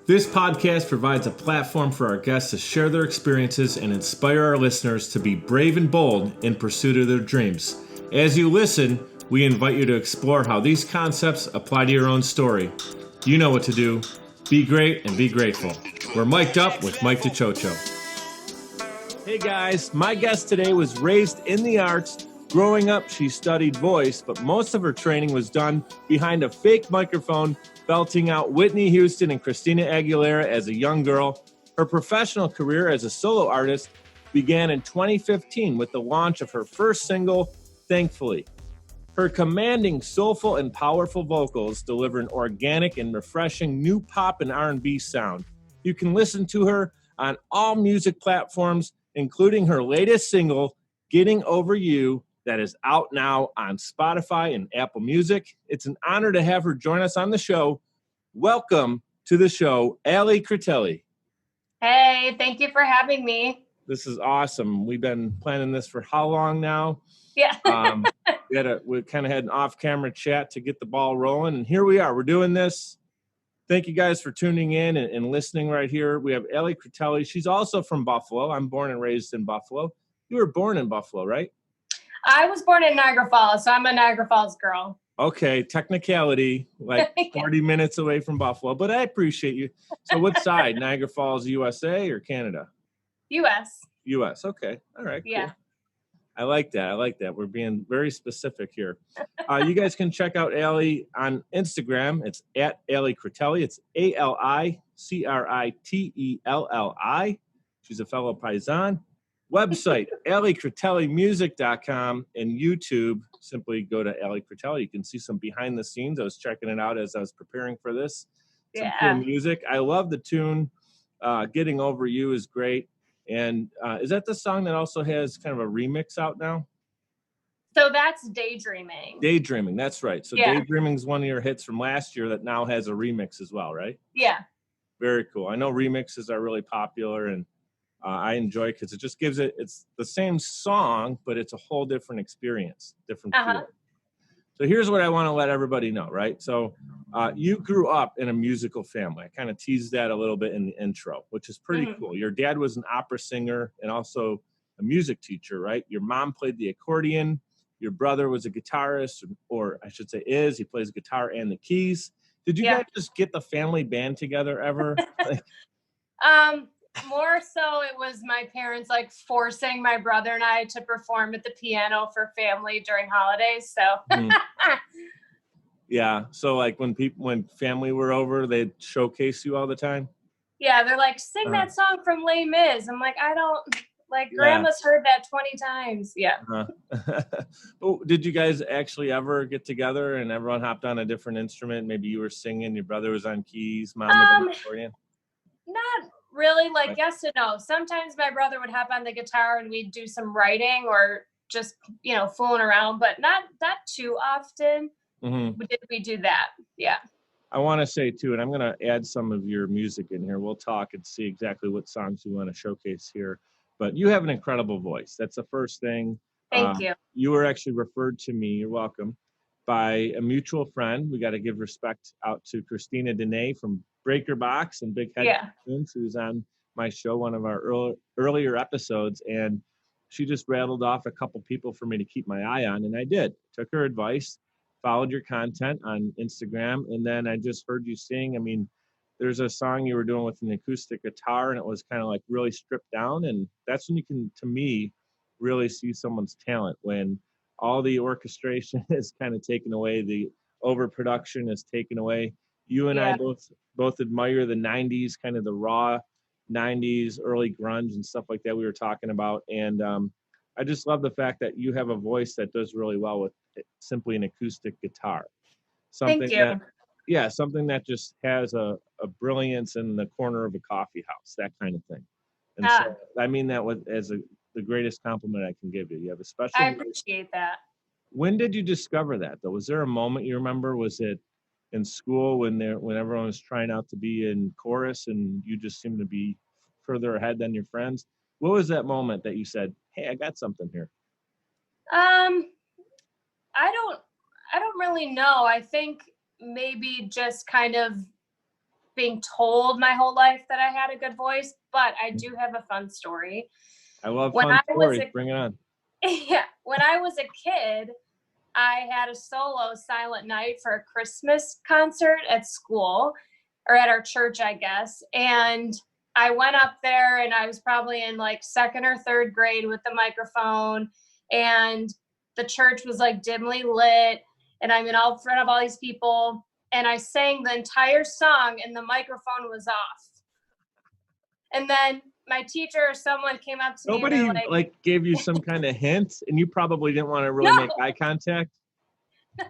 This podcast provides a platform for our guests to share their experiences and inspire our listeners to be brave and bold in pursuit of their dreams. As you listen, we invite you to explore how these concepts apply to your own story. You know what to do. Be great and be grateful. We're Mic'd Up with Mike DiCioccio. Hey guys, my guest today was raised in the arts. Growing up, she studied voice, but most of her training was done behind a fake microphone, belting out Whitney Houston and Christina Aguilera as a young girl. Her professional career as a solo artist began in 2015 with the launch of her first single, Thankfully. Her commanding, soulful, and powerful vocals deliver an organic and refreshing new pop and R&B sound. You can listen to her on all music platforms, including her latest single, Getting Over You, that is out now on Spotify and Apple Music. It's an honor to have her join us on the show. Welcome to the show, Critelli. Hey, thank you for having me. This is awesome. We've been planning this for how long now? Yeah. We kind of had an off-camera chat to get the ball rolling, and here we are. We're doing this. Thank you guys for tuning in and listening right here. We have Critelli. She's also from Buffalo. I'm born and raised in Buffalo. You were born in Buffalo, right? I was born in Niagara Falls, so I'm a Niagara Falls girl. Okay, technicality, like 40 minutes away from Buffalo, but I appreciate you. So what side, Niagara Falls, USA or Canada? U.S. U.S., okay. All right, cool. Yeah. I like that. We're being very specific here. You guys can check out Allie on Instagram. It's at Critelli. It's ALICRITELLI. She's a fellow Paisan. Website, AllieCritelliMusic.com, and YouTube. Simply go to Allie Critelli. You can see some behind the scenes. I was checking it out as I was preparing for this. Some cool music. I love the tune. Getting Over You is great. And is that the song that also has kind of a remix out now? So that's Daydreaming. Daydreaming, that's right. So Daydreaming is one of your hits from last year that now has a remix as well, right? Yeah. Very cool. I know remixes are really popular, and I enjoy it because it just gives it's the same song, but it's a whole different experience, different feel. So here's what I want to let everybody know, right? So you grew up in a musical family. I kind of teased that a little bit in the intro, which is pretty cool. Your dad was an opera singer and also a music teacher, right? Your mom played the accordion. Your brother was a guitarist, or I should say he plays guitar and the keys. Did you guys just get the family band together ever? More so it was my parents like forcing my brother and I to perform at the piano for family during holidays. So yeah. So like when family were over, they'd showcase you all the time? Yeah, they're like, sing that song from Les Mis. I'm like, I don't grandma's heard that 20 times. Yeah. But did you guys actually ever get together and everyone hopped on a different instrument? Maybe you were singing, your brother was on keys, mom was on the accordion? Not really, like yes and no. Sometimes my brother would hop on the guitar and we'd do some writing or just, fooling around, but not too often. Did we do that? Yeah. I want to say too, and I'm going to add some of your music in here. We'll talk and see exactly what songs you want to showcase here. But you have an incredible voice. That's the first thing. Thank you. You were actually referred to me, you're welcome, by a mutual friend. We got to give respect out to Christina Dene from Breaker Box and Big Head Tunes, who's on my show, one of our earlier episodes. And she just rattled off a couple people for me to keep my eye on. And I did. Took her advice, followed your content on Instagram. And then I just heard you sing. I mean, there's a song you were doing with an acoustic guitar and it was kind of like really stripped down. And that's when you can, to me, really see someone's talent, when all the orchestration is kind of taken away, the overproduction is taken away. You and I both admire the 90s, kind of the raw 90s, early grunge and stuff like that we were talking about. And I just love the fact that you have a voice that does really well with simply an acoustic guitar. Something something that just has a brilliance in the corner of a coffee house, that kind of thing. And so I mean that as the greatest compliment I can give you. You have a special I appreciate that. When did you discover that, though? Was there a moment you remember? Was it in school when everyone was trying out to be in chorus and you just seemed to be further ahead than your friends? What was that moment that you said, hey, I got something here? I don't really know. I think maybe just kind of being told my whole life that I had a good voice, but I do have a fun story. I love fun stories. Bring it on. Yeah. When I was a kid, I had a solo silent night for a Christmas concert at school, or at our church, I guess. And I went up there, and I was probably in like 2nd or 3rd grade with the microphone, and the church was like dimly lit, and I'm in front of all these people, and I sang the entire song and the microphone was off. And then my teacher or someone came up to me. Nobody like gave you some kind of hint, and you probably didn't want to really make eye contact. No,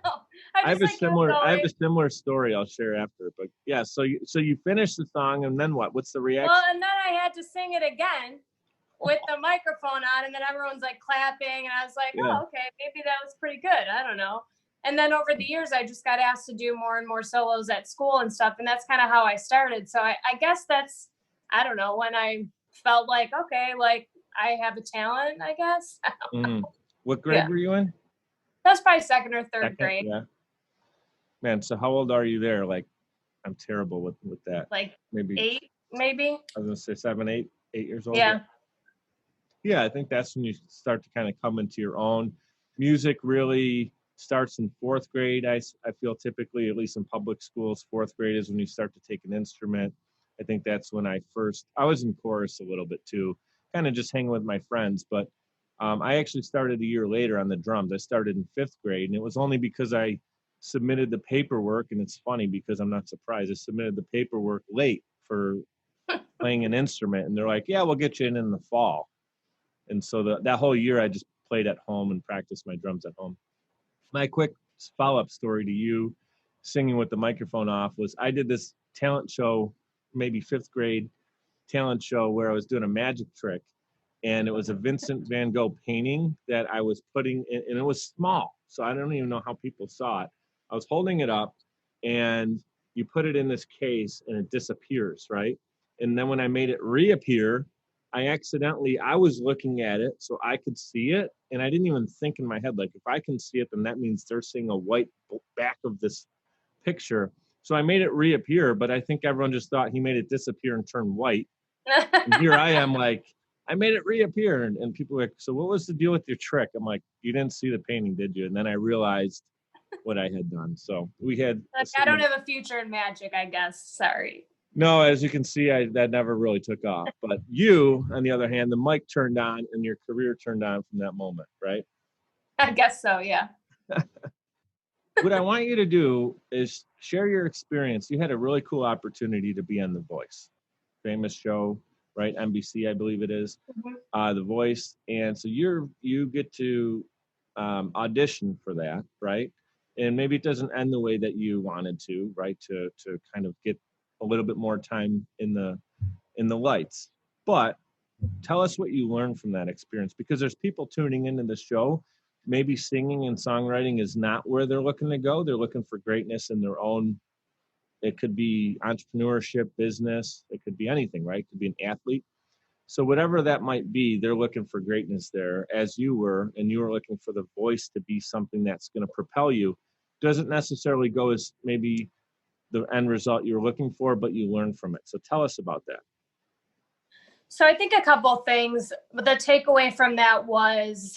I have a similar story I'll share after, but yeah. So you finished the song, and then what? What's the reaction? Well, and then I had to sing it again with the microphone on, and then everyone's like clapping, and I was like, oh, okay, maybe that was pretty good. I don't know. And then over the years, I just got asked to do more and more solos at school and stuff, and that's kind of how I started. So I guess that's, I don't know, when I felt like, okay, like I have a talent, I guess. What grade were you in? That was probably 2nd or 3rd grade. Yeah. Man, so how old are you there? Like, I'm terrible with that. Like maybe 8, maybe. I was gonna say 7, 8 years old. Yeah. Yeah, I think that's when you start to kind of come into your own. Music really starts in 4th grade. I feel typically, at least in public schools, 4th grade is when you start to take an instrument. I think that's when I was in chorus a little bit too, kind of just hanging with my friends. But I actually started a year later on the drums. I started in 5th grade, and it was only because I submitted the paperwork. And it's funny because I'm not surprised. I submitted the paperwork late for playing an instrument, and they're like, yeah, we'll get you in the fall. And so that whole year I just played at home and practiced my drums at home. My quick follow-up story to you singing with the microphone off was I did this talent show, maybe 5th grade talent show, where I was doing a magic trick. And it was a Vincent van Gogh painting that I was putting in, and it was small. So I don't even know how people saw it. I was holding it up, and you put it in this case and it disappears, right? And then when I made it reappear, I was looking at it so I could see it. And I didn't even think in my head, like, if I can see it, then that means they're seeing a white back of this picture. So I made it reappear, but I think everyone just thought he made it disappear and turn white. And here I am, like, I made it reappear. And people were like, so what was the deal with your trick? I'm like, you didn't see the painting, did you? And then I realized what I had done. So we had. I don't have a future in magic, I guess. Sorry. No, as you can see, that never really took off. But you, on the other hand, the mic turned on and your career turned on from that moment, right? I guess so, yeah. What I want you to do is share your experience. You had a really cool opportunity to be on The Voice, famous show, right? NBC, I believe it is, The Voice. And so you get to audition for that, right? And maybe it doesn't end the way that you wanted to, right? To kind of get a little bit more time in the lights. But tell us what you learned from that experience, because there's people tuning into the show. Maybe singing and songwriting is not where they're looking to go. They're looking for greatness in their own. It could be entrepreneurship, business. It could be anything, right? It could be an athlete. So whatever that might be, they're looking for greatness there, as you were, and you were looking for the voice to be something that's going to propel you. Doesn't necessarily go as maybe the end result you're looking for, but you learn from it. So tell us about that. So I think a couple things, but the takeaway from that was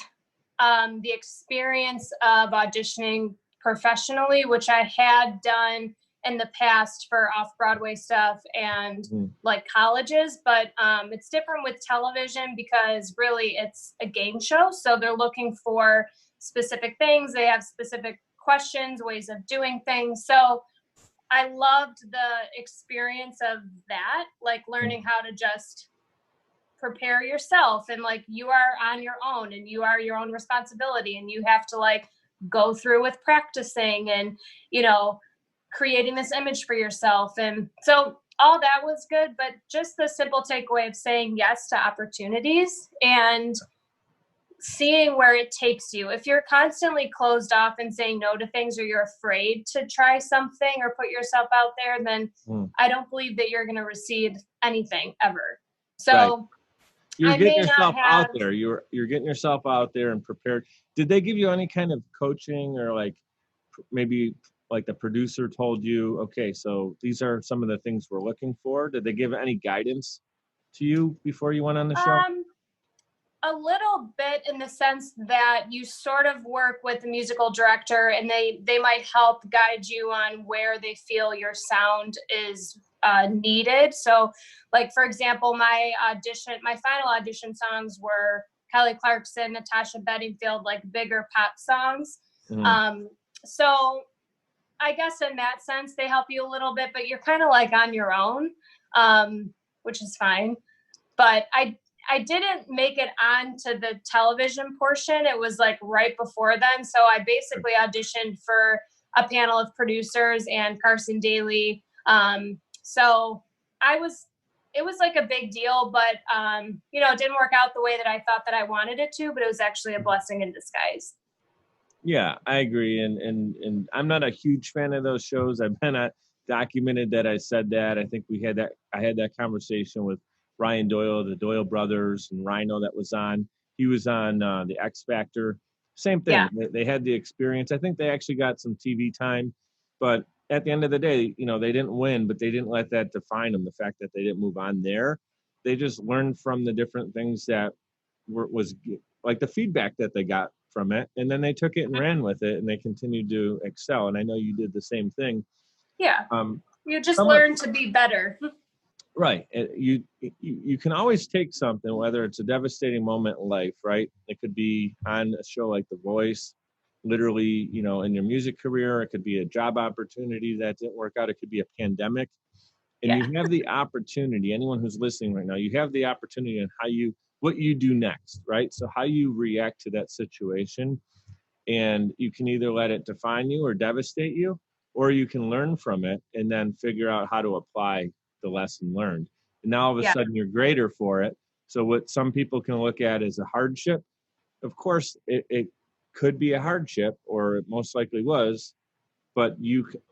the experience of auditioning professionally, which I had done in the past for off-Broadway stuff and like colleges, but it's different with television because really it's a game show. So they're looking for specific things. They have specific questions, ways of doing things. So I loved the experience of that, like learning how to just prepare yourself, and like you are on your own and you are your own responsibility, and you have to like go through with practicing and, you know, creating this image for yourself. And so all that was good, but just the simple takeaway of saying yes to opportunities and seeing where it takes you. If you're constantly closed off and saying no to things, or you're afraid to try something or put yourself out there, then I don't believe that you're going to receive anything ever. So right. You're getting yourself out there. You're getting yourself out there and prepared. Did they give you any kind of coaching or like maybe like the producer told you, okay, so these are some of the things we're looking for? Did they give any guidance to you before you went on the show? A little bit, in the sense that you sort of work with the musical director, and they might help guide you on where they feel your sound is needed. So, like, for example, my final audition songs were Kelly Clarkson, Natasha Bedingfield, like bigger pop songs. So I guess in that sense, they help you a little bit, but you're kind of like on your own, which is fine. But I didn't make it onto the television portion. It was like right before then. So I basically auditioned for a panel of producers and Carson Daly. So it was like a big deal, but it didn't work out the way that I thought that I wanted it to, but it was actually a blessing in disguise. Yeah, I agree. And I'm not a huge fan of those shows. I've been documented that I said that. I think I had that conversation with Ryan Doyle, the Doyle brothers, and Rhino that was on. He was on the X Factor. Same thing. Yeah. They had the experience. I think they actually got some TV time, but at the end of the day, they didn't win, but they didn't let that define them. The fact that they didn't move on there, they just learned from the different things that was like the feedback that they got from it, and then they took it and ran with it, and they continued to excel. And I know you did the same thing. Yeah. You just learn to be better. Right. You can always take something, whether it's a devastating moment in life, right? It could be on a show like The Voice, literally, in your music career. It could be a job opportunity that didn't work out. It could be a pandemic. And you have the opportunity, anyone who's listening right now, you have the opportunity on what you do next, right? So how you react to that situation. And you can either let it define you or devastate you, or you can learn from it and then figure out how to apply the lesson learned. And now all of a sudden you're greater for it. So what some people can look at as a hardship, of course, it could be a hardship, or it most likely was, but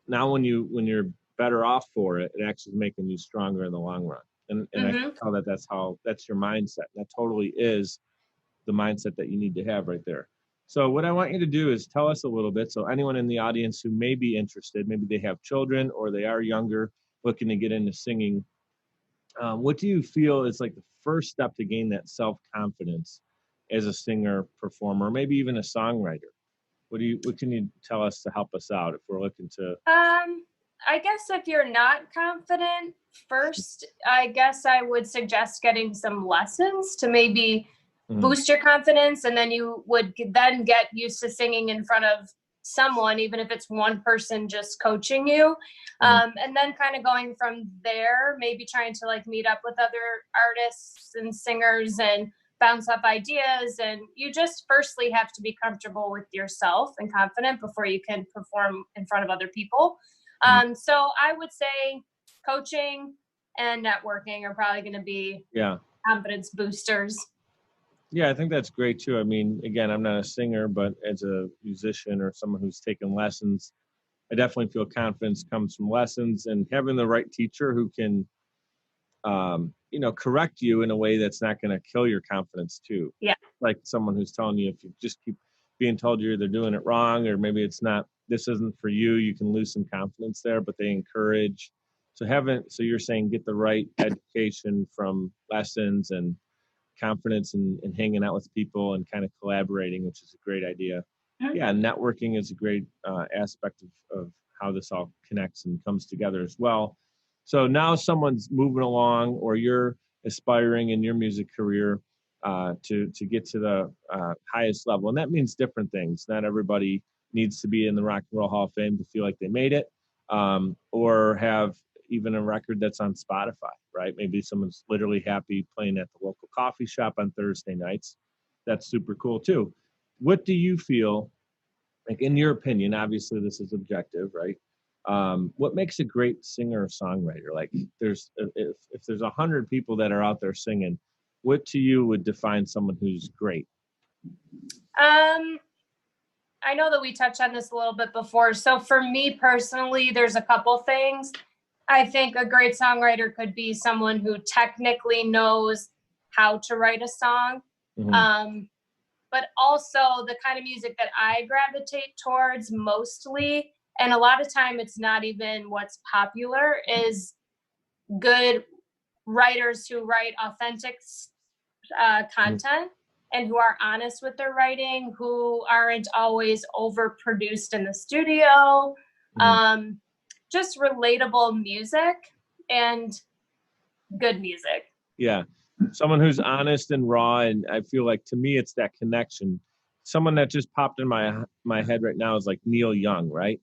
now when you're better off for it, it actually is making you stronger in the long run. And I can tell that's your mindset. That totally is the mindset that you need to have right there. So what I want you to do is tell us a little bit. So anyone in the audience who may be interested, maybe they have children or they are younger, looking to get into singing, what do you feel is like the first step to gain that self-confidence as a singer, performer, maybe even a songwriter? What can you tell us to help us out if we're looking to? I guess if you're not confident, first, I guess I would suggest getting some lessons to maybe boost your confidence, and then you would then get used to singing in front of someone, even if it's one person just coaching you. And then kind of going from there, maybe trying to like meet up with other artists and singers and bounce off ideas. And you just firstly have to be comfortable with yourself and confident before you can perform in front of other people. So I would say coaching and networking are probably going to be confidence boosters. Yeah, I think that's great too. I mean, again, I'm not a singer, but as a musician or someone who's taken lessons, I definitely feel confidence comes from lessons and having the right teacher who can, correct you in a way that's not going to kill your confidence too. Yeah. Like someone who's telling you, if you just keep being told you're either doing it wrong or maybe this isn't for you, you can lose some confidence there, but they encourage. So you're saying get the right education from lessons and confidence and hanging out with people and kind of collaborating, which is a great idea. Yeah, networking is a great aspect of how this all connects and comes together as well. So now someone's moving along, or you're aspiring in your music career to get to the highest level, and that means different things. Not everybody needs to be in the Rock and Roll Hall of Fame to feel like they made it, or have even a record that's on Spotify, right? Maybe someone's literally happy playing at the local coffee shop on Thursday nights. That's super cool too. What do you feel, like in your opinion, obviously this is objective, right? What makes a great singer or songwriter? Like if there's 100 people that are out there singing, what to you would define someone who's great? I know that we touched on this a little bit before. So for me personally, there's a couple things. I think a great songwriter could be someone who technically knows how to write a song. But also the kind of music that I gravitate towards mostly And a lot of time it's not even what's popular, is good writers who write authentic content and who are honest with their writing, who aren't always overproduced in the studio. Just relatable music and good music. Yeah. Someone who's honest and raw. And I feel like, to me, it's that connection. Someone that just popped in my head right now is like Neil Young, right?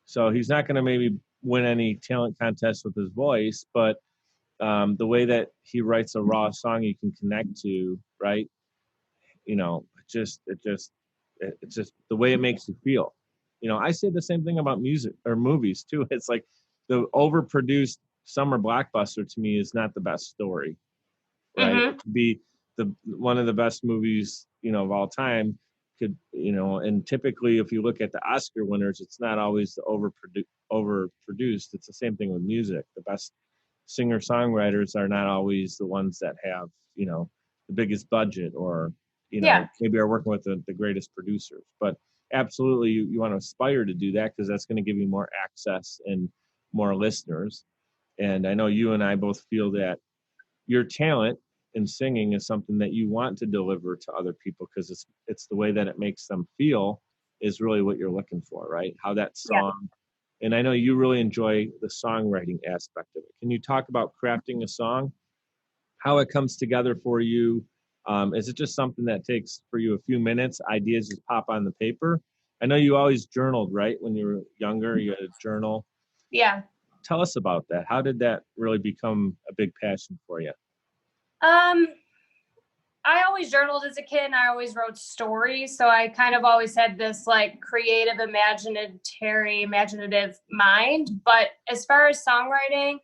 So he's not going to maybe win any talent contest with his voice, but the way that he writes a raw song you can connect to, right? You know, it's just the way it makes you feel. You know, I say the same thing about music or movies too. It's like the overproduced summer blockbuster to me is not the best story, right? It could be one of the best movies, you know, of all time. Could, you know, and typically if you look at the Oscar winners, it's not always the overproduced. It's the same thing with music. The best singer songwriters are not always the ones that have, you know, the biggest budget, or, you know, maybe are working with the greatest producers. But absolutely, you want to aspire to do that, because that's going to give you more access and more listeners. And I know you and I both feel that your talent in singing is something that you want to deliver to other people, because it's the way that it makes them feel is really what you're looking for, right? How that song, and I know you really enjoy the songwriting aspect of it. Can you talk about crafting a song, how it comes together for you? Is it just something that takes for you a few minutes, ideas just pop on the paper? I know you always journaled, right? When you were younger, you had a journal. Yeah. Tell us about that. How did that really become a big passion for you? I always journaled as a kid, and I always wrote stories. So I kind of always had this like creative, imaginative mind. But as far as songwriting,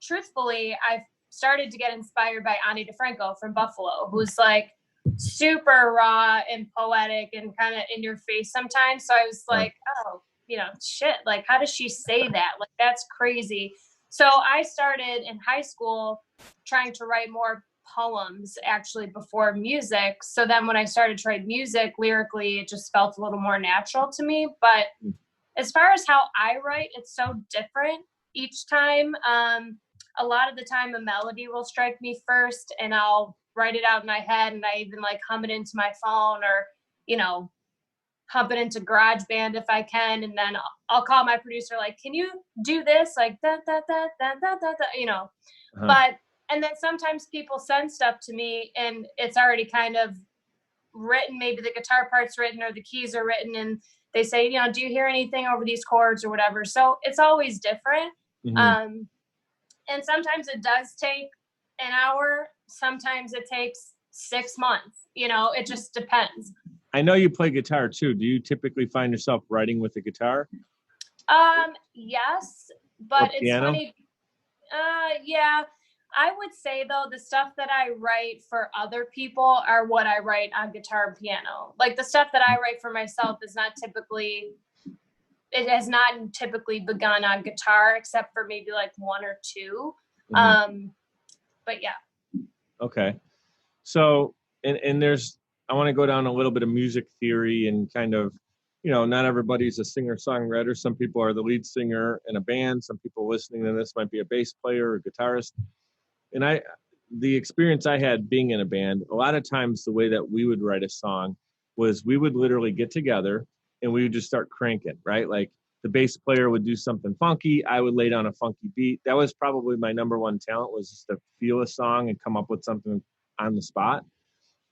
truthfully, I started to get inspired by Ani DeFranco from Buffalo, who's like super raw and poetic and kind of in your face sometimes. So I was like, oh, you know, shit, like, how does she say that? Like, that's crazy. So I started in high school trying to write more poems actually before music. So then when I started to write music lyrically, it just felt a little more natural to me. But as far as how I write, it's so different each time. A lot of the time a melody will strike me first and I'll write it out in my head, and I even like hum it into my phone, or, you know, hum it into GarageBand if I can. And then I'll call my producer, like, can you do this? Like, da, da, da, da, da, da, da, you know. But and then sometimes people send stuff to me and it's already kind of written. Maybe the guitar part's written or the keys are written, and they say, you know, do you hear anything over these chords or whatever? So it's always different. And sometimes it does take an hour. Sometimes it takes 6 months. You know, it just depends. I know you play guitar too. Do you typically find yourself writing with a guitar? Yes, but it's funny. Yeah. I would say though, the stuff that I write for other people are what I write on guitar and piano. Like the stuff that I write for myself is not typically, it has not typically begun on guitar, except for maybe like one or two. But yeah. Okay. So, and there's, I want to go down a little bit of music theory and kind of, you know, not everybody's a singer-songwriter. Some people are the lead singer in a band. Some people listening to this might be a bass player or guitarist. And the experience I had being in a band, a lot of times the way that we would write a song was we would literally get together and we would just start cranking, right? Like the bass player would do something funky. I would lay down a funky beat. That was probably my number one talent, was just to feel a song and come up with something on the spot.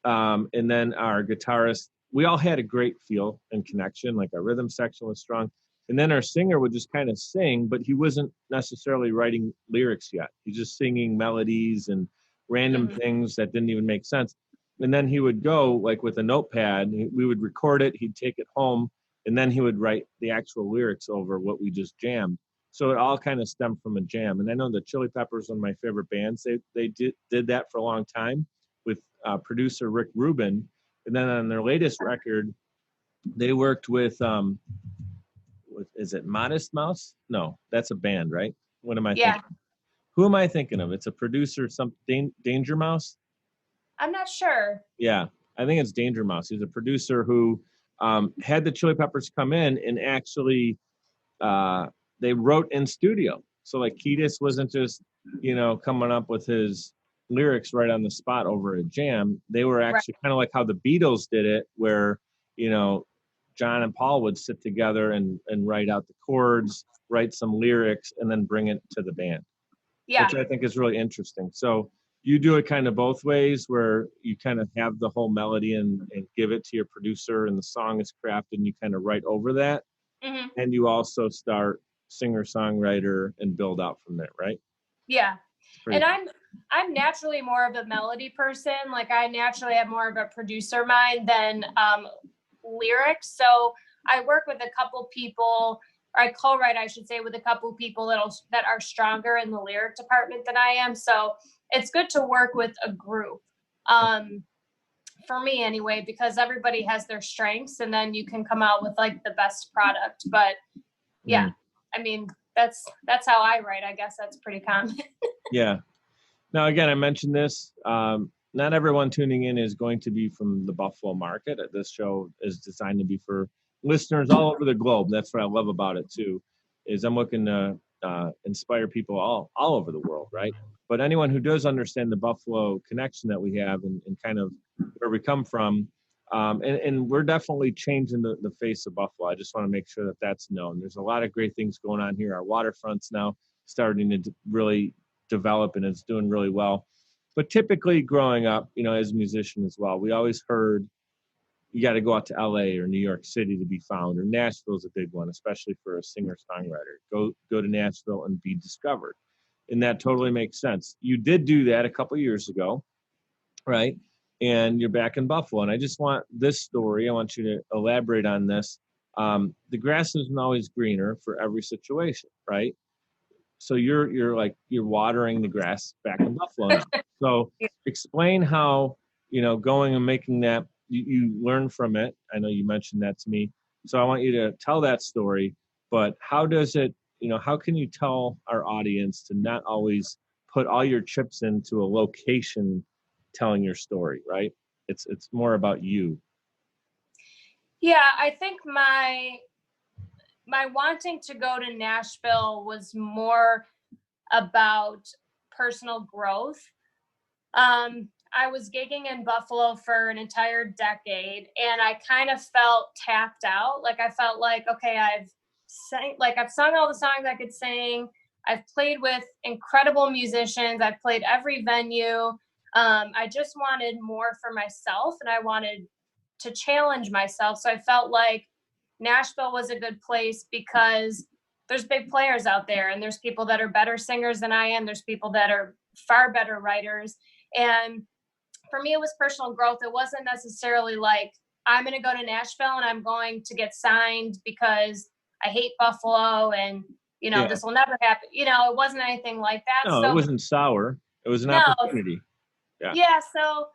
And then our guitarist, we all had a great feel and connection. Like our rhythm section was strong. And then our singer would just kind of sing, but he wasn't necessarily writing lyrics yet. He's just singing melodies and random things that didn't even make sense. And then he would go like with a notepad, we would record it, he'd take it home, and then he would write the actual lyrics over what we just jammed. So it all kind of stemmed from a jam. And I know the Chili Peppers, one of my favorite bands, they did that for a long time with producer Rick Rubin. And then on their latest record, they worked with is it Modest Mouse? No, that's a band, right? What am I thinking? Who am I thinking of? It's a producer, Danger Mouse? I'm not sure. Yeah, I think it's Danger Mouse. He's a producer who had the Chili Peppers come in and actually they wrote in studio. So like Kiedis wasn't just, coming up with his lyrics right on the spot over a jam. They were actually kind of like how the Beatles did it, where, John and Paul would sit together and write out the chords, write some lyrics, and then bring it to the band, which I think is really interesting. So you do it kind of both ways, where you kind of have the whole melody and give it to your producer, and the song is crafted and you kind of write over that. Mm-hmm. And you also start singer-songwriter and build out from there, right? Yeah. And I'm naturally more of a melody person. Like I naturally have more of a producer mind than lyrics. So I work with a couple people, or I co-write, I should say, with a couple people that are stronger in the lyric department than I am. So it's good to work with a group. For me anyway, because everybody has their strengths, and then you can come out with like the best product. But yeah, I mean, that's how I write. I guess that's pretty common. Yeah. Now, again, I mentioned this. Not everyone tuning in is going to be from the Buffalo market. This show is designed to be for listeners all over the globe. That's what I love about it too, is I'm looking to inspire people all over the world, right? But anyone who does understand the Buffalo connection that we have and kind of where we come from, and we're definitely changing the face of Buffalo. I just want to make sure that that's known. There's a lot of great things going on here. Our waterfront's now starting to really develop, and it's doing really well. But typically growing up, as a musician as well, we always heard you got to go out to LA or New York City to be found, or Nashville's a big one, especially for a singer-songwriter. Go to Nashville and be discovered. And that totally makes sense. You did do that a couple years ago, right? And you're back in Buffalo. And I just want this story, I want you to elaborate on this. The grass isn't always greener for every situation, right? So you're watering the grass back in Buffalo now. So explain how, going and making that, you learn from it. I know you mentioned that to me. So I want you to tell that story, but how does it, how can you tell our audience to not always put all your chips into a location telling your story, right? It's more about you. Yeah, I think my wanting to go to Nashville was more about personal growth. I was gigging in Buffalo for an entire decade, and I kind of felt tapped out. Like I felt like, okay, I've sung all the songs I could sing. I've played with incredible musicians. I've played every venue. I just wanted more for myself, and I wanted to challenge myself. So I felt like Nashville was a good place because there's big players out there, and there's people that are better singers than I am. There's people that are far better writers. And for me, it was personal growth. It wasn't necessarily like, I'm going to go to Nashville and I'm going to get signed because I hate Buffalo and, this will never happen. It wasn't anything like that. No, it wasn't sour. It was an opportunity. Yeah. So,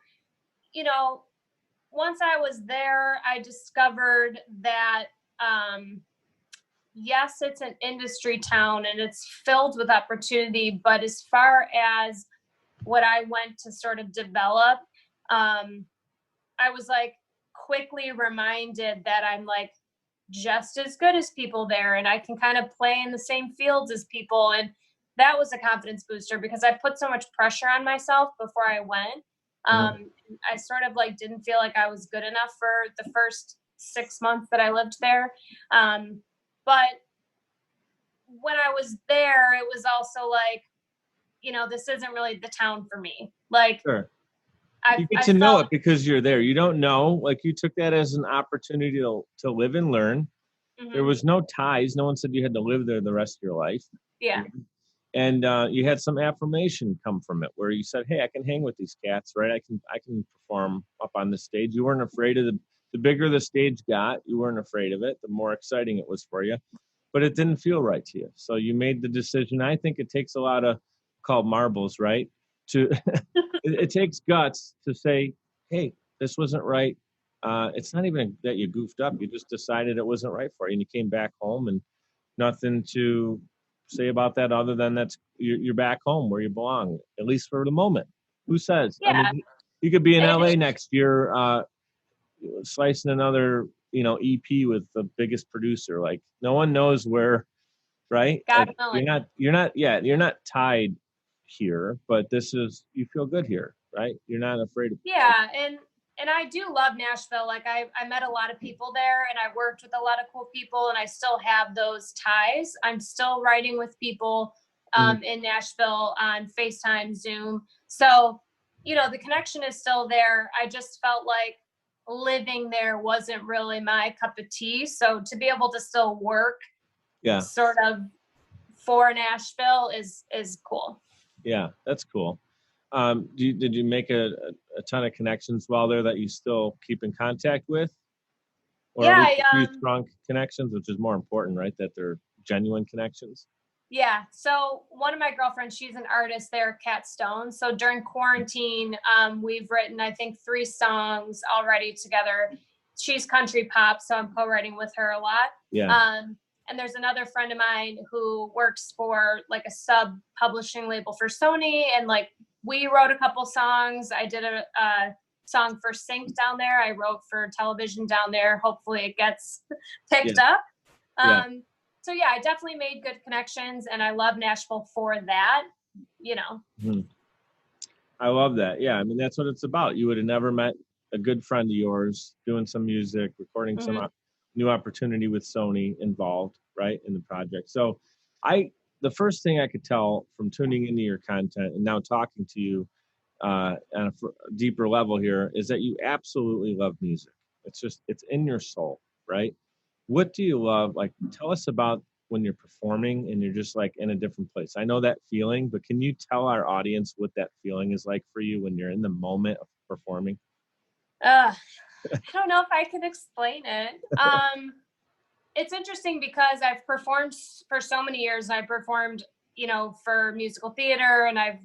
once I was there, I discovered that, yes, it's an industry town and it's filled with opportunity, but as far as what I went to sort of develop, I was like quickly reminded that I'm like just as good as people there, and I can kind of play in the same fields as people. And that was a confidence booster because I put so much pressure on myself before I went. I sort of like didn't feel like I was good enough for the first 6 months that I lived there. But when I was there, it was also like, this isn't really the town for me. Like, sure. You get to know it because you're there. You don't know, like you took that as an opportunity to live and learn. Mm-hmm. There was no ties. No one said you had to live there the rest of your life. Yeah. And you had some affirmation come from it where you said, hey, I can hang with these cats, right? I can perform up on the stage. You weren't afraid of the bigger the stage got, you weren't afraid of it, the more exciting it was for you. But it didn't feel right to you. So you made the decision. I think it takes a lot of called marbles, right? It takes guts to say, hey, this wasn't right. It's not even that you goofed up. You just decided it wasn't right for you. And you came back home, and nothing to say about that other than you're back home where you belong, at least for the moment. Who says? Yeah. I mean, you could be in LA next year, slicing another EP with the biggest producer. Like no one knows where, right? God Like willing. you're not tied here, but you feel good here, right? You're not afraid of. Yeah, and I do love Nashville. Like I met a lot of people there, and I worked with a lot of cool people, and I still have those ties. I'm still writing with people in Nashville on FaceTime, Zoom. So, the connection is still there. I just felt like living there wasn't really my cup of tea. So to be able to still work sort of for Nashville is cool. Yeah, that's cool. Did you make a ton of connections while there that you still keep in contact with? Or Yeah, at least a few strong connections, which is more important, right? That they're genuine connections. Yeah. So one of my girlfriends, she's an artist there, Kat Stone. So during quarantine, we've written, I think, 3 songs already together. She's country pop, so I'm co-writing with her a lot. Yeah. And there's another friend of mine who works for like a sub publishing label for Sony. And like we wrote a couple songs. I did a song for Sync down there. I wrote for television down there. Hopefully it gets picked up. So yeah, I definitely made good connections, and I love Nashville for that, I love that. Yeah, I mean, that's what it's about. You would have never met a good friend of yours doing some music, recording some new opportunity with Sony involved, right, in the project. So the first thing I could tell from tuning into your content and now talking to you on a deeper level here is that you absolutely love music. It's in your soul, right? What do you love? Like, tell us about when you're performing and you're just like in a different place. I know that feeling, but can you tell our audience what that feeling is like for you when you're in the moment of performing? I don't know if I can explain it. It's interesting because I've performed for so many years. I performed, for musical theater, and I've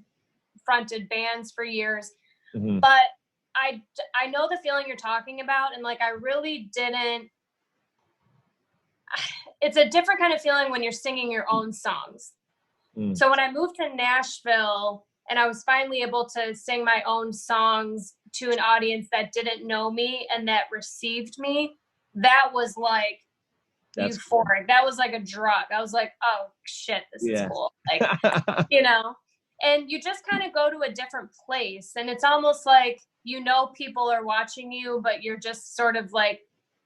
fronted bands for years. But I know the feeling you're talking about, and like I really didn't. It's a different kind of feeling when you're singing your own songs. So when I moved to Nashville and I was finally able to sing my own songs to an audience that didn't know me and that received me, that was like euphoric. Cool. That was like a drug. I was like, oh shit, this is cool. Like, and you just kind of go to a different place, and it's almost like, people are watching you, but you're just sort of like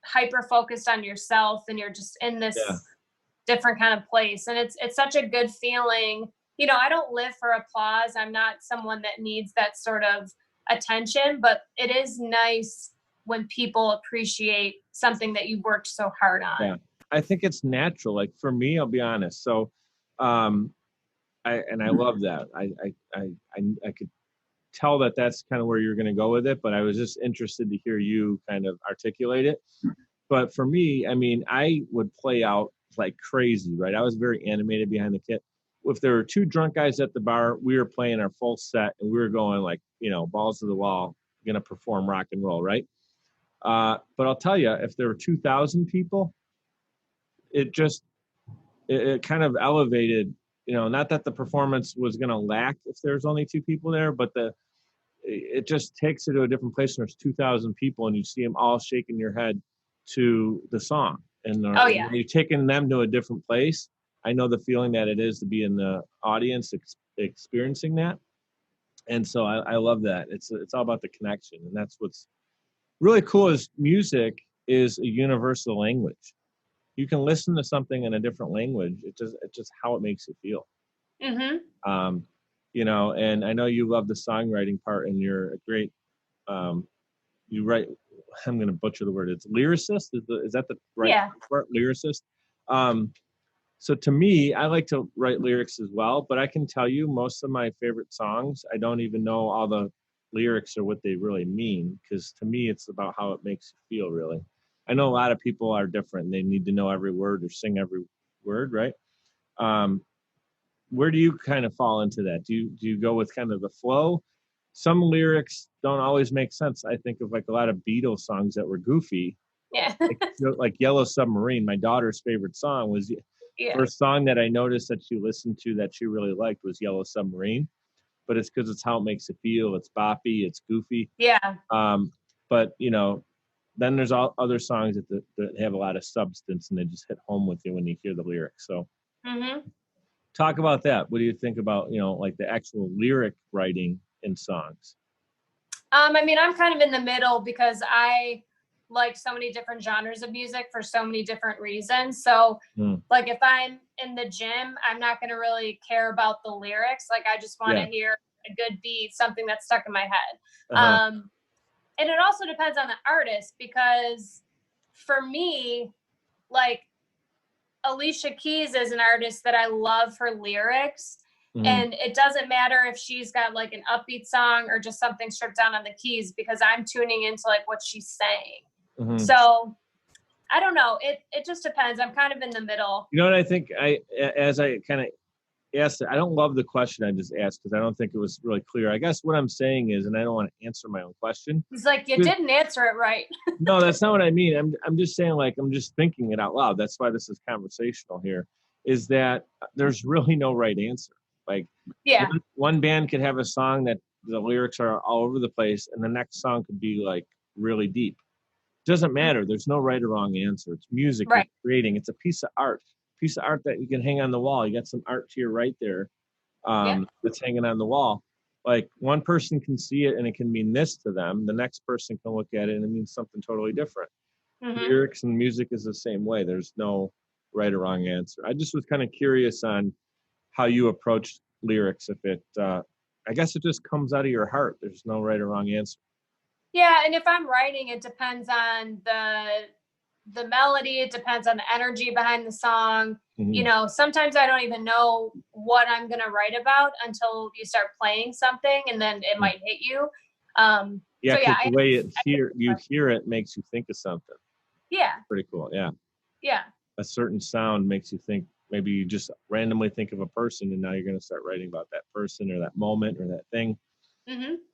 hyper focused on yourself, and you're just in this different kind of place. And it's such a good feeling. I don't live for applause. I'm not someone that needs that sort of attention, but it is nice when people appreciate something that you worked so hard on. Yeah, I think it's natural. Like for me, I'll be honest. So, I love that. I could tell that that's kind of where you're going to go with it, but I was just interested to hear you kind of articulate it. But for me, I mean, I would play out like crazy, right? I was very animated behind the kit. If there were 2 drunk guys at the bar, we were playing our full set and we were going like, balls to the wall, going to perform rock and roll, right? But I'll tell you, if there were 2,000 people, it kind of elevated, not that the performance was going to lack if there's only 2 people there, but it just takes it to a different place when there's 2,000 people and you see them all shaking your head to the song. And when you're taking them to a different place, I know the feeling that it is to be in the audience experiencing that. And so I love that. It's all about the connection. And that's what's really cool is music is a universal language. You can listen to something in a different language. It's just how it makes you feel. And I know you love the songwriting part, and you're a great, you write, I'm going to butcher the word. It's lyricist. Is that the right word? Lyricist. So to me, I like to write lyrics as well, but I can tell you most of my favorite songs, I don't even know all the lyrics or what they really mean, because to me, it's about how it makes you feel, really. I know a lot of people are different. They need to know every word or sing every word, right? Where do you kind of fall into that? Do you go with kind of the flow? Some lyrics don't always make sense. I think of like a lot of Beatles songs that were goofy. Yeah. like Yellow Submarine, my daughter's favorite song was first song that I noticed that she listened to that she really liked was Yellow Submarine. But it's because it's how it makes you feel. It's boppy, it's goofy. Yeah. But then there's all other songs that have a lot of substance and they just hit home with you when you hear the lyrics. So talk about that. What do you think about, like the actual lyric writing in songs? I mean, I'm kind of in the middle because I like so many different genres of music for so many different reasons. So like if I'm in the gym, I'm not going to really care about the lyrics. Like I just want to hear a good beat, something that's stuck in my head. And it also depends on the artist, because for me, like Alicia Keys is an artist that I love her lyrics. And it doesn't matter if she's got like an upbeat song or just something stripped down on the keys, because I'm tuning into like what she's saying. So I don't know. It just depends. I'm kind of in the middle. You know what I think? As I kind of asked it, I don't love the question I just asked because I don't think it was really clear. I guess what I'm saying is, and I don't want to answer my own question. He's like, you didn't answer it right. No, that's not what I mean. I'm just saying, like, I'm just thinking it out loud. That's why this is conversational here, is that there's really no right answer. Like, one band could have a song that the lyrics are all over the place, and the next song could be like really deep. Doesn't matter. There's no right or wrong answer. It's music you're creating. It's a piece of art that you can hang on the wall. You got some art to your right there that's hanging on the wall. Like one person can see it and it can mean this to them. The next person can look at it and it means something totally different. Lyrics and music is the same way. There's no right or wrong answer. I just was kind of curious on how you approach lyrics. If it, I guess it just comes out of your heart. There's no right or wrong answer. Yeah, and if I'm writing, it depends on the melody. It depends on the energy behind the song. Sometimes I don't even know what I'm going to write about until you start playing something, and then it might hit you. The way you hear it makes you think of something. Yeah. Pretty cool. Yeah. Yeah. A certain sound makes you think. Maybe you just randomly think of a person, and now you're going to start writing about that person or that moment or that thing.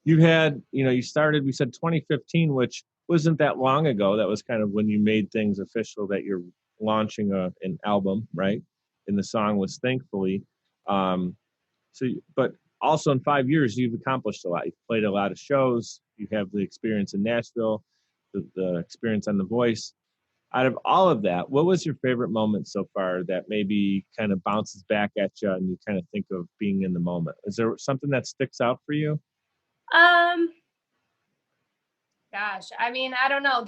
You had, you started, we said 2015, which wasn't that long ago. That was kind of when you made things official that you're launching an album, right? And the song was Thankfully. But also in 5 years, you've accomplished a lot. You've played a lot of shows. You have the experience in Nashville, the experience on The Voice. Out of all of that, what was your favorite moment so far that maybe kind of bounces back at you and you kind of think of being in the moment? Is there something that sticks out for you? Gosh, I mean, I don't know.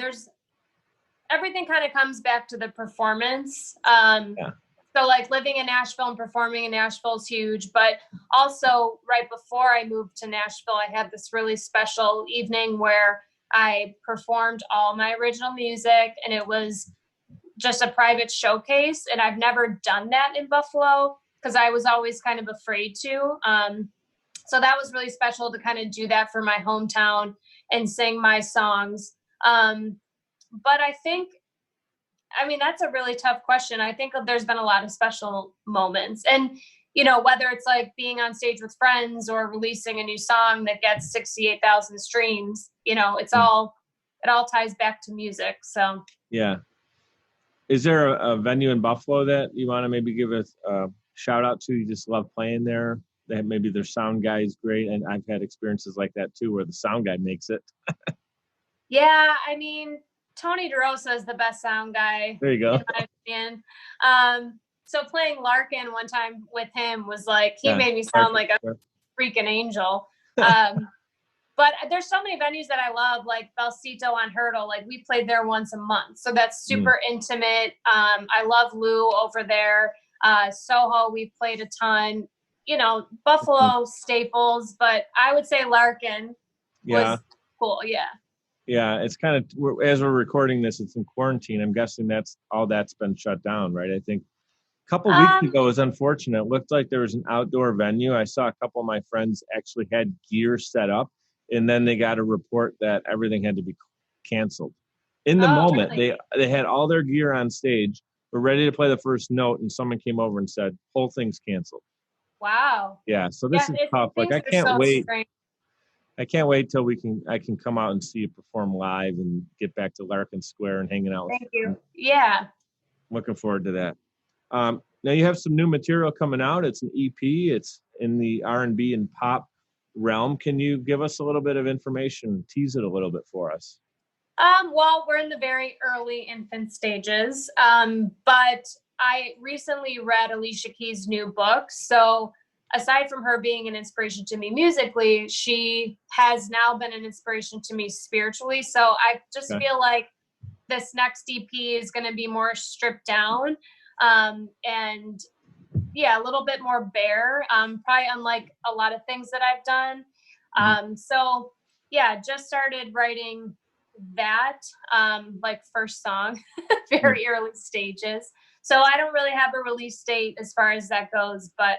Everything kind of comes back to the performance. So like living in Nashville and performing in Nashville is huge, but also right before I moved to Nashville, I had this really special evening where I performed all my original music, and it was just a private showcase. And I've never done that in Buffalo because I was always kind of afraid to. So that was really special to kind of do that for my hometown and sing my songs. But I mean, that's a really tough question. I think there's been a lot of special moments, and, whether it's like being on stage with friends or releasing a new song that gets 68,000 streams, it all ties back to music. So, yeah. Is there a venue in Buffalo that you want to maybe give a shout out to? You just love playing there? That maybe their sound guy is great, and I've had experiences like that too, where the sound guy makes it. Yeah, I mean, Tony DeRosa is the best sound guy. There you go. In my opinion. So playing Larkin one time with him was like, he made me sound like a freaking angel. But there's so many venues that I love, like Belsito on Hurdle. Like we played there once a month, so that's super intimate. I love Lou over there. Soho, we've played a ton. Buffalo staples, but I would say Larkin was cool. Yeah. Yeah, it's kind of, as we're recording this, it's in quarantine. I'm guessing that's been shut down, right? I think a couple of weeks ago, it was unfortunate. It looked like there was an outdoor venue. I saw a couple of my friends actually had gear set up, and then they got a report that everything had to be canceled. In the moment, really? They had all their gear on stage, were ready to play the first note, and someone came over and said, whole thing's canceled. Wow. Yeah, so this is tough. Like I can't wait. Strange. I can't wait till I can come out and see you perform live and get back to Larkin Square and hanging out. Thank you. Yeah. Looking forward to that. Now you have some new material coming out. It's an EP. It's in the R&B and pop realm. Can you give us a little bit of information, tease it a little bit for us? Well, we're in the very early infant stages, but I recently read Alicia Keys' new book. So aside from her being an inspiration to me musically, she has now been an inspiration to me spiritually. So I just feel like this next EP is going to be more stripped down, and a little bit more bare, probably unlike a lot of things that I've done. So yeah, just started writing that, like first song, very early stages. So I don't really have a release date as far as that goes, but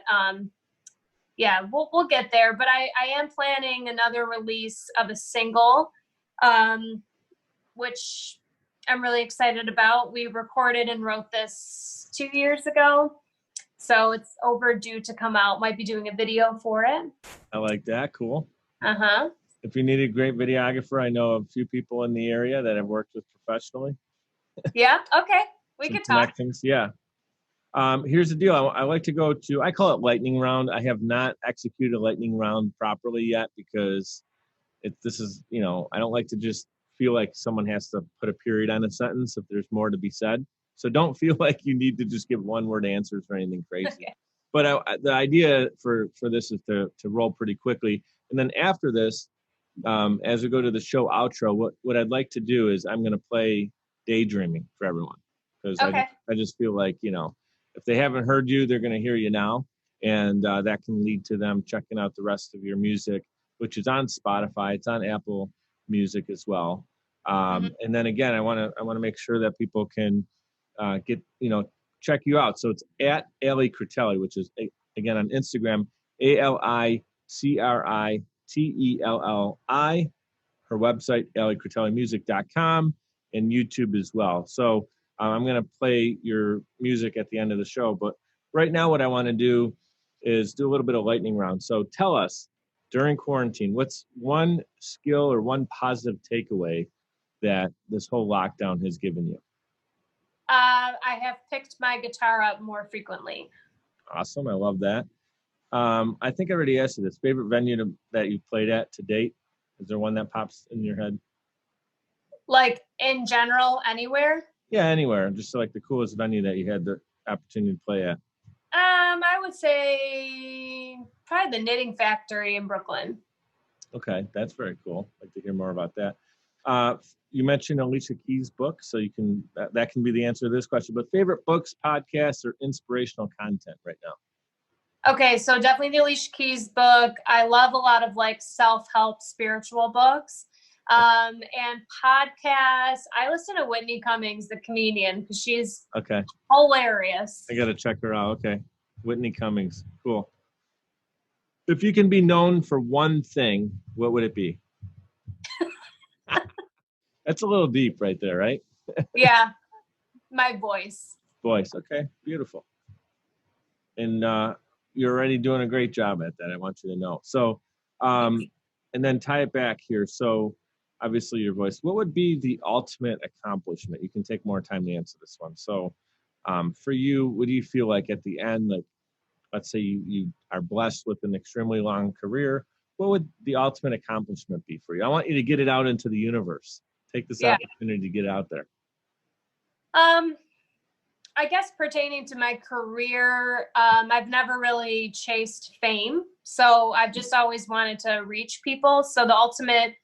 yeah, we'll get there. But I am planning another release of a single, which I'm really excited about. We recorded and wrote this 2 years ago, so it's overdue to come out. Might be doing a video for it. I like that. Cool. Uh-huh. If you need a great videographer, I know a few people in the area that I've worked with professionally. Yeah. Okay. We can talk. Yeah. Here's the deal. I like to go to, I call it lightning round. I have not executed a lightning round properly yet because this is, I don't like to just feel like someone has to put a period on a sentence if there's more to be said. So don't feel like you need to just give one word answers or anything crazy. Okay. But the idea for this is to roll pretty quickly. And then after this, as we go to the show outro, what I'd like to do is I'm going to play Daydreaming for everyone. Because I just feel like, if they haven't heard you, they're going to hear you now. And that can lead to them checking out the rest of your music, which is on Spotify. It's on Apple Music as well. And then again, I want to make sure that people can get, check you out. So it's at Ali Critelli, which is again on Instagram, AliCritelli. Her website, alicritellimusic.com, and YouTube as well. So I'm going to play your music at the end of the show. But right now, what I want to do is do a little bit of lightning round. So tell us, during quarantine, what's one skill or one positive takeaway that this whole lockdown has given you? I have picked my guitar up more frequently. Awesome. I love that. I think I already asked you this. Favorite venue that you've played at to date? Is there one that pops in your head? Like in general, anywhere? Yeah, anywhere. Just like the coolest venue that you had the opportunity to play at. I would say probably the Knitting Factory in Brooklyn. Okay, that's very cool. I'd like to hear more about that. You mentioned Alicia Keys' book, so you can that can be the answer to this question. But favorite books, podcasts, or inspirational content right now? Okay, so definitely the Alicia Keys book. I love a lot of like self-help spiritual books. And podcasts. I listen to Whitney Cummings, the comedian, because she's hilarious. I gotta check her out. Okay, Whitney Cummings, cool. If you can be known for one thing, what would it be? That's a little deep right there, right? Yeah, my voice. Voice, okay, beautiful. And you're already doing a great job at that. I want you to know. So, and then tie it back here. So, obviously, your voice. What would be the ultimate accomplishment? You can take more time to answer this one. So, for you, what do you feel like at the end? Like, let's say you are blessed with an extremely long career. What would the ultimate accomplishment be for you? I want you to get it out into the universe. Take this opportunity to get it out there. I guess pertaining to my career, I've never really chased fame. So I've just always wanted to reach people. So the ultimate,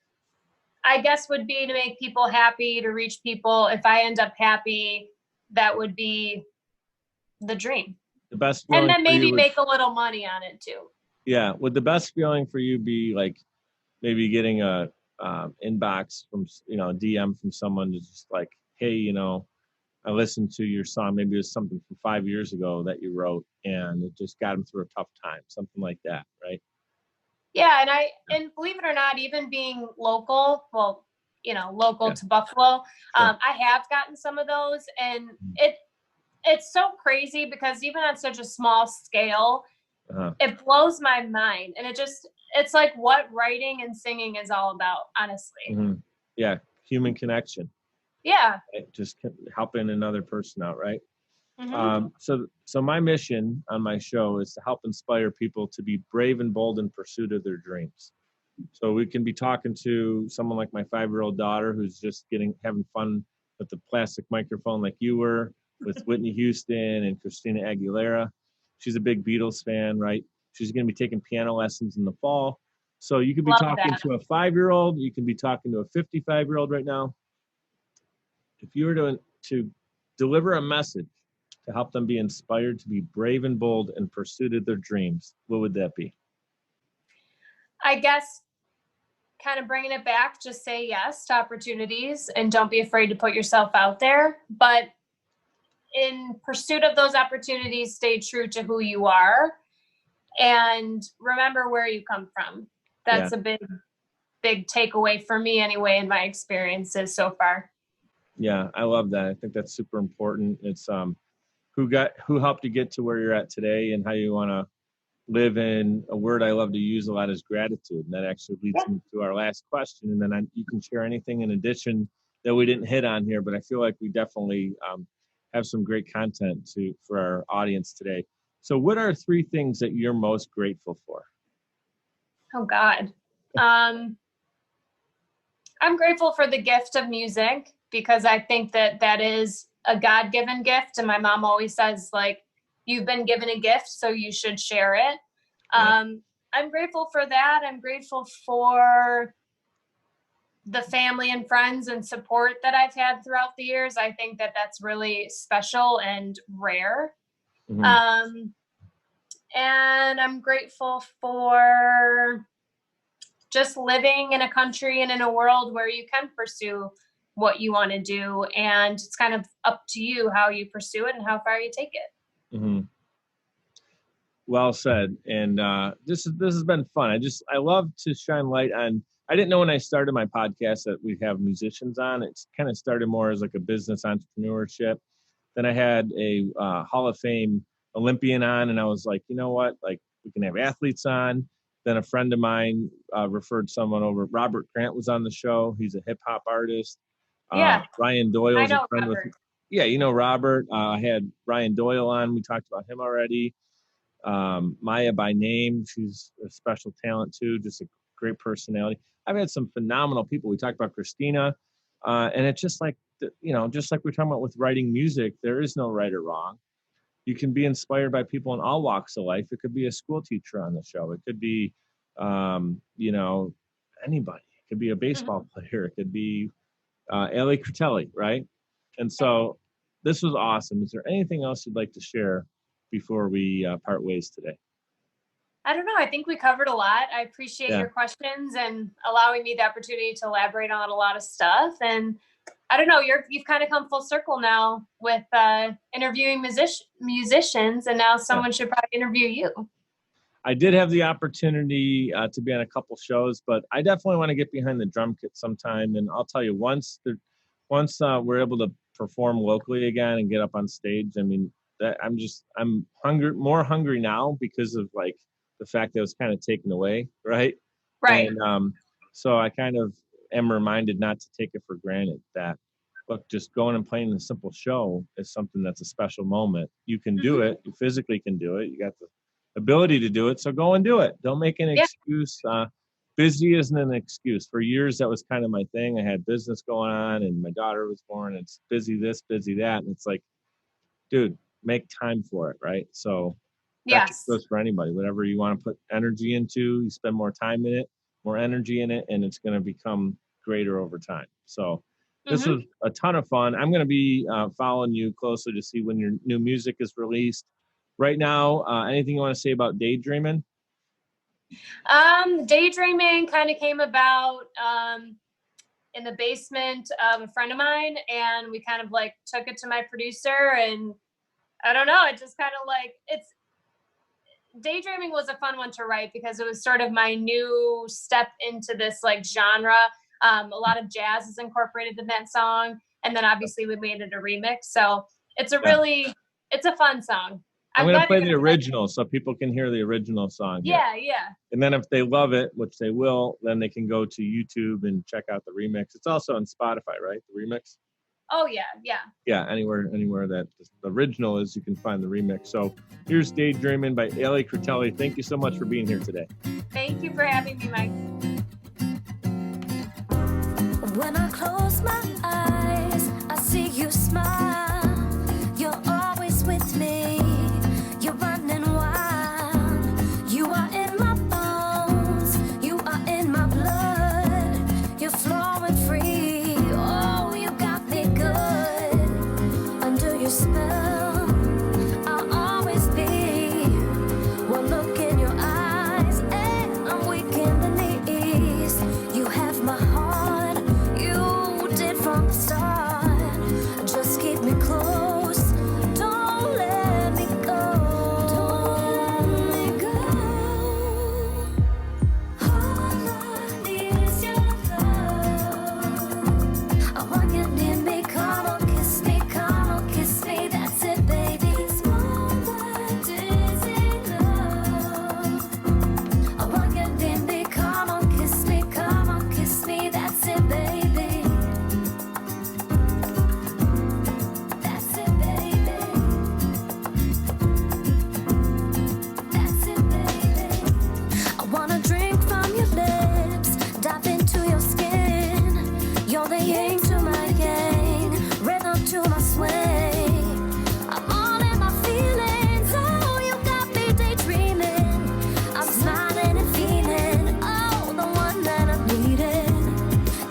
I guess, would be to make people happy, to reach people. If I end up happy, that would be the dream. The best feeling, and then maybe make a little money on it too. Yeah. Would the best feeling for you be like maybe getting a inbox from, a DM from someone to just like, hey, I listened to your song. Maybe it was something from 5 years ago that you wrote and it just got them through a tough time, something like that, right? Yeah. And believe it or not, even being local, to Buffalo, I have gotten some of those, and it's so crazy because even on such a small scale, it blows my mind. And it's like what writing and singing is all about, honestly. Mm-hmm. Yeah. Human connection. Yeah. Just helping another person out, right? Mm-hmm. So my mission on my show is to help inspire people to be brave and bold in pursuit of their dreams. So we can be talking to someone like my 5-year-old daughter who's just having fun with the plastic microphone like you were with Whitney Houston and Christina Aguilera. She's a big Beatles fan, right? She's going to be taking piano lessons in the fall. So you could be Love talking that. to a 5-year-old. You can be talking to a 55-year-old right now. If you were to deliver a message to help them be inspired to be brave and bold in pursuit of their dreams, what would that be? I guess kind of bringing it back, just say yes to opportunities and don't be afraid to put yourself out there. But in pursuit of those opportunities, stay true to who you are and remember where you come from. That's a big takeaway for me anyway, in my experiences so far. Yeah, I love that. I think that's super important. It's who helped you get to where you're at today and how you want to live in. A word I love to use a lot is gratitude. And that actually leads me to our last question. And then you can share anything in addition that we didn't hit on here, but I feel like we definitely have some great content for our audience today. So what are 3 things that you're most grateful for? Oh God. I'm grateful for the gift of music because I think that is a God-given gift. And my mom always says, like, you've been given a gift, so you should share it. Yeah. I'm grateful for that. I'm grateful for the family and friends and support that I've had throughout the years. I think that that's really special and rare. Mm-hmm. And I'm grateful for just living in a country and in a world where you can pursue what you want to do. And it's kind of up to you how you pursue it and how far you take it. Mm-hmm. Well said. And this has been fun. I love to shine light on. I didn't know when I started my podcast that we'd have musicians on. It's kind of started more as like a business entrepreneurship. Then I had a Hall of Fame Olympian on, and I was like, you know what? Like, we can have athletes on. Then a friend of mine referred someone over. Robert Grant was on the show. He's a hip hop artist. Yeah. Ryan Doyle is a friend Robert. with. Yeah, you know Robert. I had Ryan Doyle on. We talked about him already. Maya by name, she's a special talent too, just a great personality. I've had some phenomenal people. We talked about Christina, and it's just like, just like we're talking about with writing music, there is no right or wrong. You can be inspired by people in all walks of life. It could be a school teacher on the show. It could be, anybody. It could be a baseball player. It could be Ellie Critelli, right? And so this was awesome. Is there anything else you'd like to share before we part ways today? I don't know. I think we covered a lot. I appreciate your questions and allowing me the opportunity to elaborate on a lot of stuff. And I don't know, you've kind of come full circle now with interviewing musicians, and now someone should probably interview you. I did have the opportunity to be on a couple shows, but I definitely want to get behind the drum kit sometime. And I'll tell you, once we're able to perform locally again and get up on stage, I mean, I'm more hungry now because of like the fact that it was kind of taken away, right? Right. And so I kind of am reminded not to take it for granted that, look, just going and playing a simple show is something that's a special moment. You can do it. You physically can do it. You got the ability to do it. So go and do it. Don't make an excuse. Busy isn't an excuse. For years, that was kind of my thing. I had business going on and my daughter was born. It's busy this, busy that. And it's like, dude, make time for it, right? So that goes for anybody. Whatever you want to put energy into, you spend more time in it, more energy in it, and it's going to become greater over time. So this was a ton of fun. I'm going to be following you closely to see when your new music is released. Right now, anything you want to say about daydreaming? Daydreaming kind of came about in the basement of a friend of mine, and we kind of like took it to my producer, and I don't know, it just kind of like, daydreaming was a fun one to write because it was sort of my new step into this like genre. A lot of jazz is incorporated in that song, and then obviously we made it a remix. So it's it's a fun song. I'm going to play the original so people can hear the original song. Yeah. And then if they love it, which they will, then they can go to YouTube and check out the remix. It's also on Spotify, right? The remix? Oh, yeah. Yeah, anywhere that the original is, you can find the remix. So here's Daydreaming by Ellie Critelli. Thank you so much for being here today. Thank you for having me, Mike. When I close my eyes, I see you smile. You're always with me. You're running wild. You are in my bones. You are in my blood. You're flowing free. Oh, you got me good. Under your spell, I'll always be. One look in your eyes, and I'm weak in the knees. You have my heart. You did from the start. Just keep me close. Don't let me go. Don't let me go. All I need is your love. I want you near me. Come on, kiss me. Come on, kiss me. That's it, baby. It's more than dizzy love. I want you near me. Come on, kiss me. Come on, kiss me. That's it, baby. That's it, baby. That's it, baby. I wanna drink from your lips, dive into your skin. You're the yin to my yang, rhythm to my swing. I'm all in my feelings. Oh, you got me daydreaming. I'm smiling and feeling. Oh, the one that I'm needing.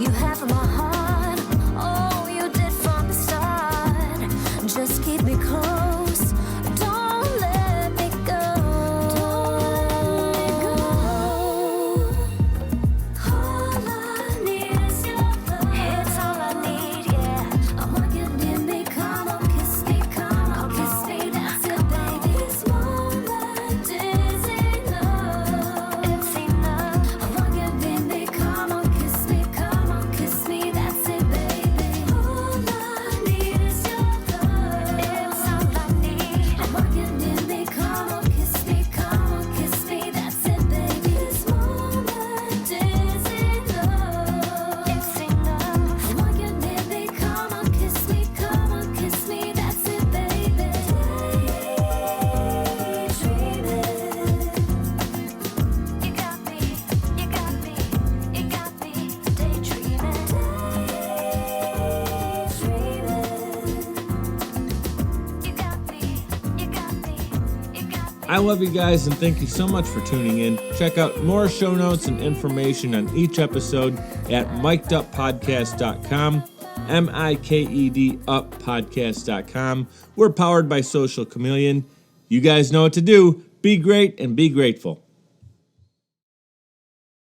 You have my heart. Oh, you did from the start. Just keep me close. Don't let me go. Don't let me go. All I need is your love. It's all I need, yeah. I want you near me. Come on, kiss me. Come on, kiss me. That's it, baby. It's more than dizzy love. It's enough. I want you near me. Come on, kiss me. Come on, kiss me. That's it, baby. All I need is your love. It's all I need. I want you near me. Come on, kiss me. Come on, kiss me. That's it, baby. It's more than dizzy love. It's enough. I want you near me. Come on, kiss me. Come on, kiss me. That's it, baby. Daydreaming. You got me. You got me. You got me. Daydreaming. Daydreaming. You got me. You got me. You got me. I love you guys and thank you so much for tuning in. Check out more show notes and information on each episode at MikedUpPodcast.com, MikedUpPodcast.com. We're powered by Social Chameleon. You guys know what to do. Be great and be grateful.